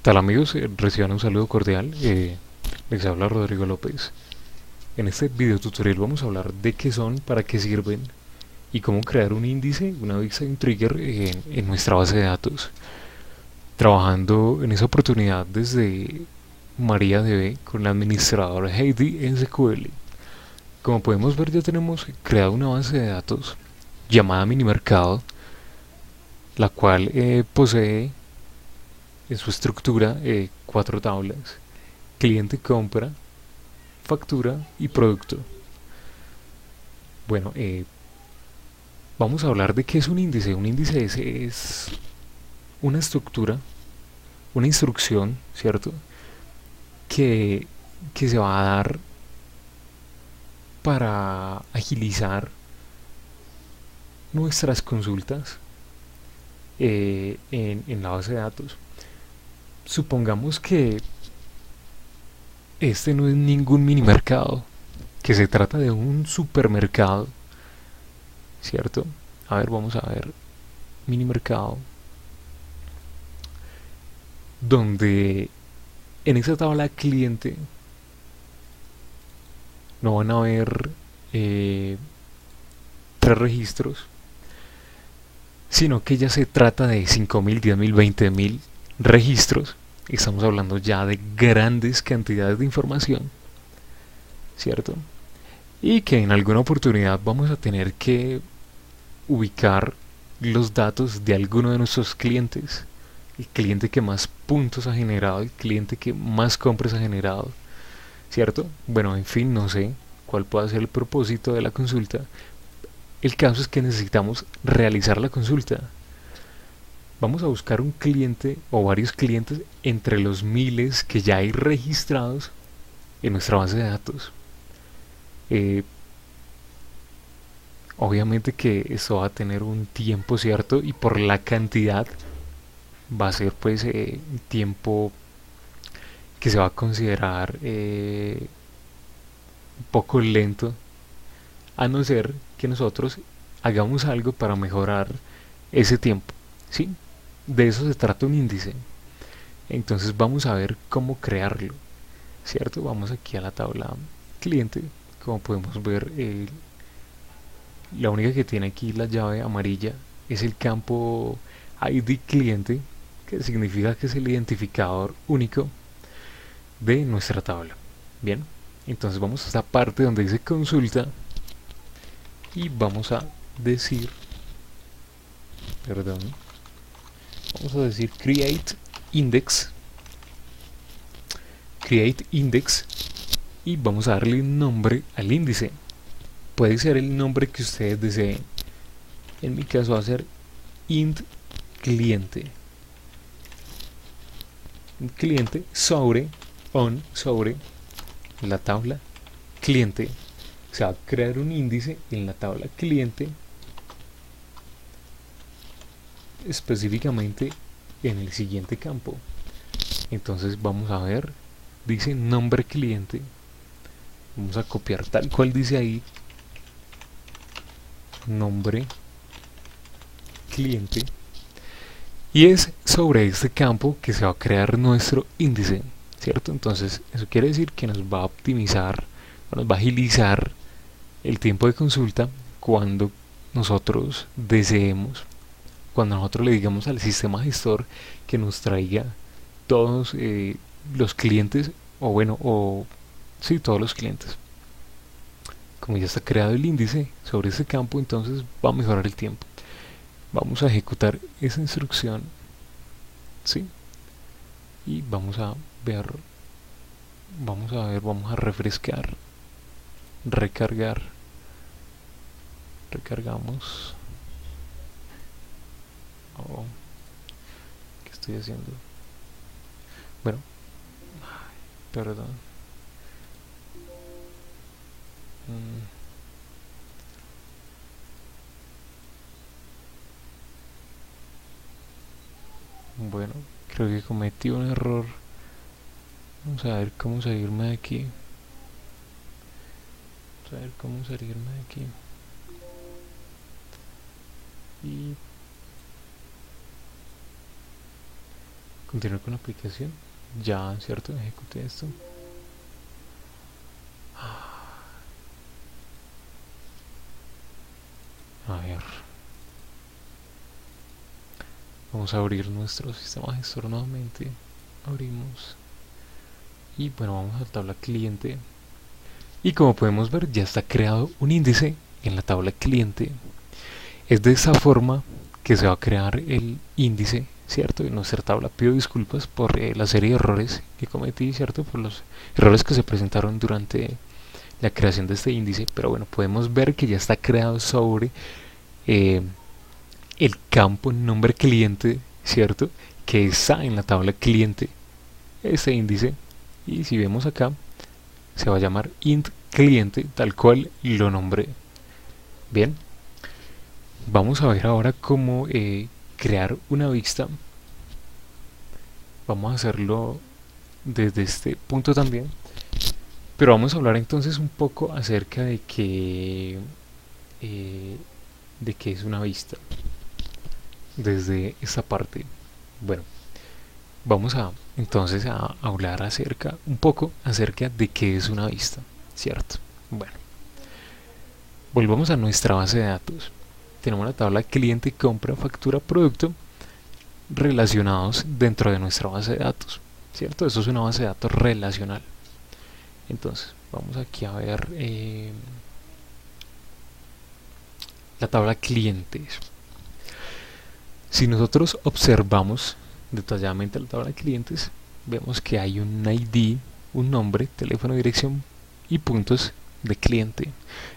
Tal amigos? Reciban un saludo cordial. Les habla Rodrigo López. En este video tutorial vamos a hablar de qué son, para qué sirven y cómo crear un índice, una vista y un trigger en nuestra base de datos. Trabajando en esa oportunidad desde MariaDB con la administradora Heidi en SQL. Como podemos ver, ya tenemos creado una base de datos llamada Minimercado, la cual posee en su estructura cuatro tablas: cliente, compra, factura y producto. Bueno, vamos a hablar de qué es un índice. Un índice es una estructura, una instrucción, ¿cierto? Que, que se va a dar para agilizar nuestras consultas en la base de datos. Supongamos que este no es ningún mini mercado, que se trata de un supermercado, ¿cierto? A ver, vamos a ver, mini mercado, donde en esa tabla cliente no van a haber eh, tres registros, sino que ya se trata de 5.000, 10.000, 20.000 registros. Estamos hablando ya de grandes cantidades de información, ¿cierto? Y que en alguna oportunidad vamos a tener que ubicar los datos de alguno de nuestros clientes, el cliente que más puntos ha generado, el cliente que más compras ha generado, ¿cierto? Bueno, en fin, no sé cuál pueda ser el propósito de la consulta. El caso es que necesitamos realizar la consulta. Vamos a buscar un cliente o varios clientes entre los miles que ya hay registrados en nuestra base de datos. Eh, Obviamente que esto va a tener un tiempo, cierto, y por la cantidad va a ser pues un tiempo que se va a considerar un poco lento, a no ser que nosotros hagamos algo para mejorar ese tiempo, ¿sí? De eso se trata un índice. Entonces vamos a ver cómo crearlo, ¿cierto? Vamos aquí a la tabla cliente. Como podemos ver, la única que tiene aquí la llave amarilla es el campo ID cliente, que significa que es el identificador único de nuestra tabla. Bien, entonces vamos a esta parte donde dice consulta y vamos a decir, perdón, vamos a decir index, create index, y vamos a darle un nombre al índice. Puede ser el nombre que ustedes deseen. En mi caso va a ser int cliente. Cliente sobre la tabla cliente. Se va a crear un índice en la tabla cliente, específicamente en el siguiente campo. Entonces vamos a ver, dice nombre cliente. Vamos a copiar tal cual dice ahí, nombre cliente, y es sobre este campo que se va a crear nuestro índice, ¿cierto? Entonces eso quiere decir que nos va a optimizar, nos va a agilizar el tiempo de consulta cuando nosotros deseemos, cuando nosotros le digamos al sistema gestor que nos traiga todos los clientes, o bueno, o sí, todos los clientes. Como ya está creado el índice sobre ese campo, entonces va a mejorar el tiempo. Vamos a ejecutar esa instrucción, ¿sí? Y vamos a refrescar, recargar, recargamos. Oh, ¿qué estoy haciendo? Bueno, perdón. Mm, bueno, creo que cometí un error. Vamos a ver cómo salirme de aquí. Vamos a ver cómo salirme de aquí. Y continuar con la aplicación. Ya, ¿cierto? Ejecute esto. A ver. Vamos a abrir nuestro sistema gestor nuevamente. Abrimos. Y bueno, vamos a la tabla cliente. Y como podemos ver, ya está creado un índice en la tabla cliente. Es de esa forma que se va a crear el índice, ¿cierto? En nuestra tabla. Pido disculpas por la serie de errores que cometí, ¿cierto? Por los errores que se presentaron durante la creación de este índice. Pero bueno, podemos ver que ya está creado sobre el campo nombre cliente, ¿cierto? Que está en la tabla cliente, este índice. Y si vemos acá, se va a llamar int cliente, tal cual lo nombré. Bien, vamos a ver ahora cómo crear una vista. Vamos a hacerlo desde este punto también, pero vamos a hablar entonces un poco acerca de qué es una vista desde esta parte. Bueno, vamos a entonces a hablar un poco acerca de qué es una vista, ¿cierto? Bueno, volvamos a nuestra base de datos. Tenemos la tabla cliente, compra, factura, producto relacionados dentro de nuestra base de datos, ¿cierto? Eso es una base de datos relacional. Entonces, vamos aquí a ver la tabla clientes. Si nosotros observamos detalladamente la tabla de clientes, vemos que hay un ID, un nombre, teléfono, dirección y puntos de cliente.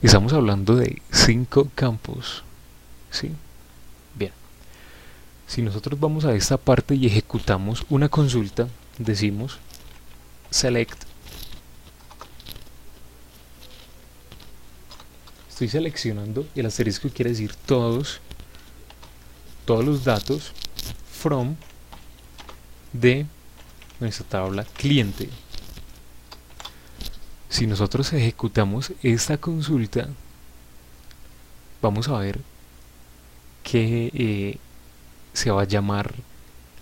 Estamos hablando de 5 campos, ¿sí? Bien. Si nosotros vamos a esta parte y ejecutamos una consulta, decimos select. Estoy seleccionando, y el asterisco quiere decir todos los datos from de nuestra tabla cliente. Si nosotros ejecutamos esta consulta, vamos a ver que se va a llamar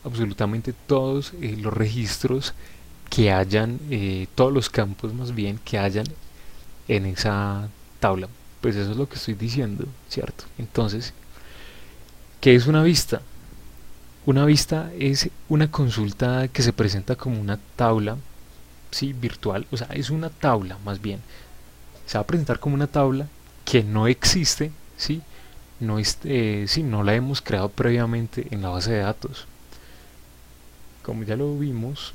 absolutamente todos los registros que hayan, todos los campos más bien que hayan en esa tabla. Pues eso es lo que estoy diciendo, ¿cierto? Entonces, ¿qué es una vista? Una vista es una consulta que se presenta como una tabla, ¿sí? Virtual, o sea, es una tabla más bien. Se va a presentar como una tabla que no existe, ¿sí? Sí, no la hemos creado previamente en la base de datos. Como ya lo vimos,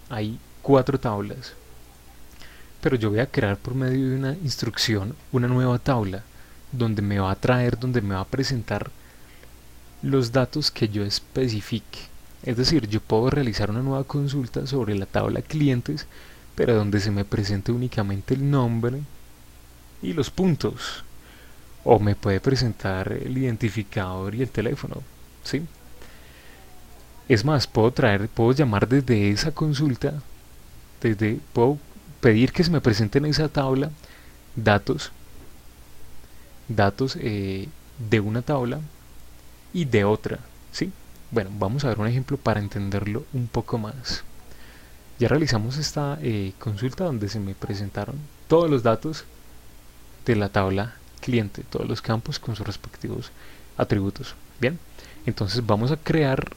hay 4 tablas. Pero yo voy a crear por medio de una instrucción una nueva tabla donde me va a traer, donde me va a presentar los datos que yo especifique. Es decir, yo puedo realizar una nueva consulta sobre la tabla clientes, pero donde se me presente únicamente el nombre y los puntos. O me puede presentar el identificador y el teléfono, ¿sí? Es más, puedo llamar desde esa consulta, puedo pedir que se me presenten en esa tabla datos de una tabla y de otra, ¿sí? Bueno, vamos a ver un ejemplo para entenderlo un poco más. Ya realizamos esta consulta donde se me presentaron todos los datos de la tabla cliente, todos los campos con sus respectivos atributos. Bien, entonces vamos a crear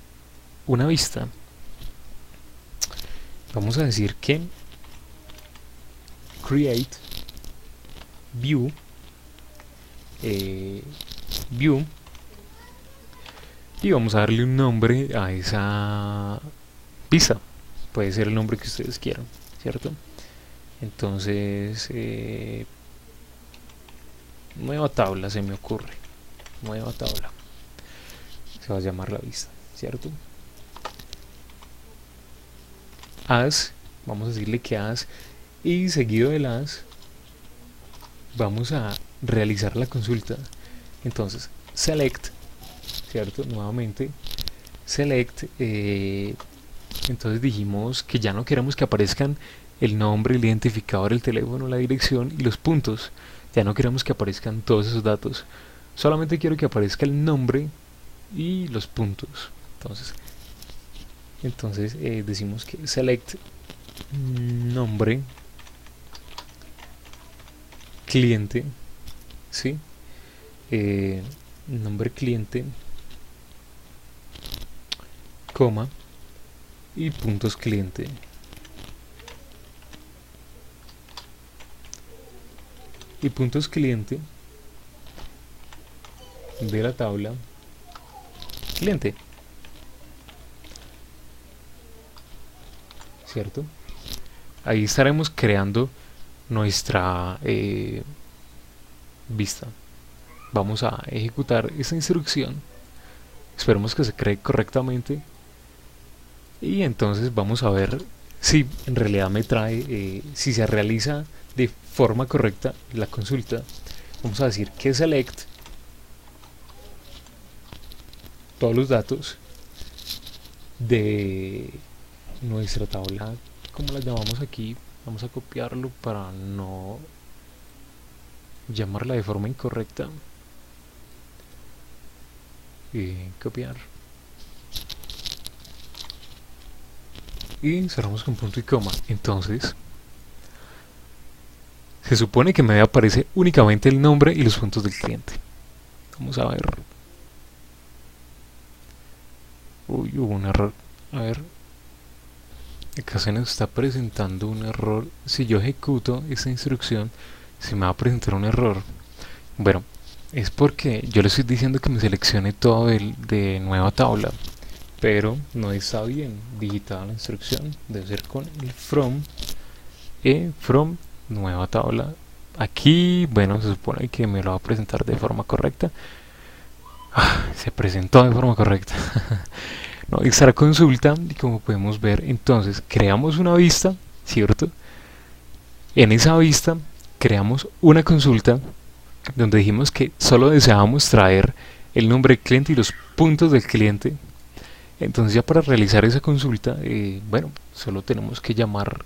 una vista. Vamos a decir que create view view y vamos a darle un nombre a esa vista. Puede ser el nombre que ustedes quieran, ¿cierto? Entonces nueva tabla se me ocurre, nueva tabla, se va a llamar la vista, ¿cierto? As, vamos a decirle que as, y seguido del as vamos a realizar la consulta. Entonces select, ¿cierto? Nuevamente select, entonces dijimos que ya no queremos que aparezcan el nombre, el identificador, el teléfono, la dirección y los puntos. Ya no queremos que aparezcan todos esos datos, solamente quiero que aparezca el nombre y los puntos. Entonces Entonces decimos que select nombre cliente, ¿sí? Nombre cliente, coma, y puntos cliente. Y puntos cliente de la tabla cliente, ¿cierto? Ahí estaremos creando nuestra vista. Vamos a ejecutar esta instrucción, esperemos que se cree correctamente, y entonces vamos a ver si en realidad me trae, si se realiza de forma correcta la consulta. Vamos a decir que select todos los datos de nuestra tabla, como la llamamos aquí. Vamos a copiarlo para no llamarla de forma incorrecta. Copiar y cerramos con punto y coma. Entonces se supone que me aparece únicamente el nombre y los puntos del cliente. Vamos a ver. Uy, hubo un error. A ver, acá se nos está presentando un error. Si yo ejecuto esta instrucción, se me va a presentar un error. Bueno, es porque yo le estoy diciendo que me seleccione todo de nueva tabla, pero no está bien digitada la instrucción. Debe ser con el from nueva tabla. Aquí, bueno, se supone que me lo va a presentar de forma correcta. Se presentó de forma correcta. No, extra consulta, y como podemos ver, entonces creamos una vista, ¿cierto? En esa vista creamos una consulta donde dijimos que solo deseábamos traer el nombre del cliente y los puntos del cliente. Entonces ya para realizar esa consulta, bueno, solo tenemos que llamar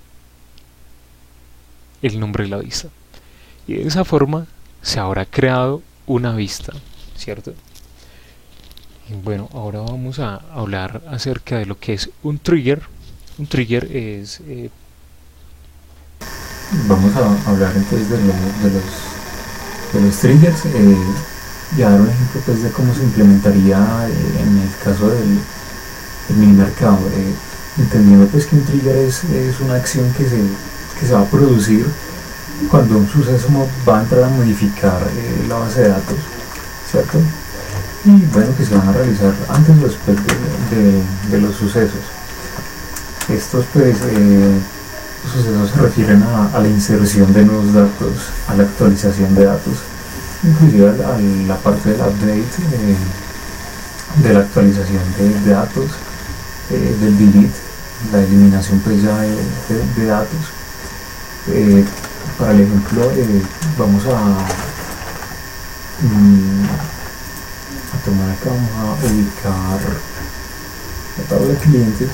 el nombre de la vista, y de esa forma se habrá creado una vista, ¿cierto? Y bueno, ahora vamos a hablar acerca de lo que es un trigger. Un trigger es... Vamos a hablar entonces de los triggers y a dar un ejemplo pues de cómo se implementaría en el caso del mini mercado, entendiendo pues que un trigger es una acción que se va a producir cuando un suceso va a entrar a modificar la base de datos, ¿cierto? Y bueno, que se van a realizar antes o después de los sucesos. Estos pues los sucesos se refieren a la inserción de nuevos datos, a la actualización de datos, inclusive a la parte del update, de la actualización de datos, del delete, la eliminación pues ya de datos. Para el ejemplo, vamos a tomar acá, vamos a ubicar la tabla de clientes,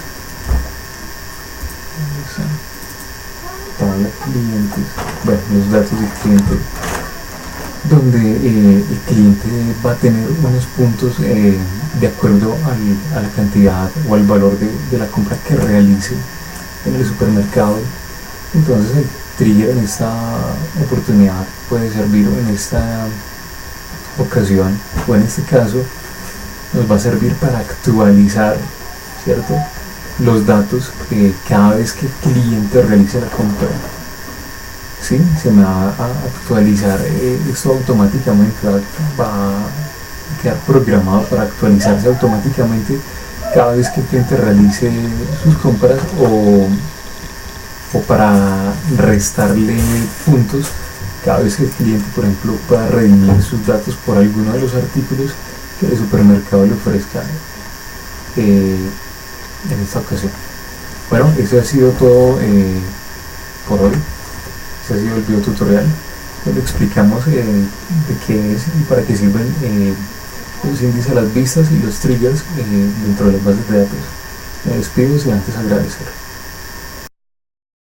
bueno, los datos del cliente, donde el cliente va a tener unos puntos de acuerdo a la cantidad o al valor de la compra que realice en el supermercado. Entonces el trigger en esta oportunidad puede servir, en esta ocasión o en este caso nos va a servir para actualizar, ¿cierto?, los datos cada vez que el cliente realice la compra. ¿Sí? Se me va a actualizar esto automáticamente, va a quedar programado para actualizarse automáticamente cada vez que el cliente realice sus compras, o para restarle puntos cada vez que el cliente, por ejemplo, pueda redimir sus datos por alguno de los artículos que el supermercado le ofrezca en esta ocasión. Bueno, eso ha sido todo por hoy. Este ha sido el video tutorial donde explicamos de qué es y para qué sirven los índices a las vistas y los triggers dentro de las bases de datos. Me despido sin antes agradecer.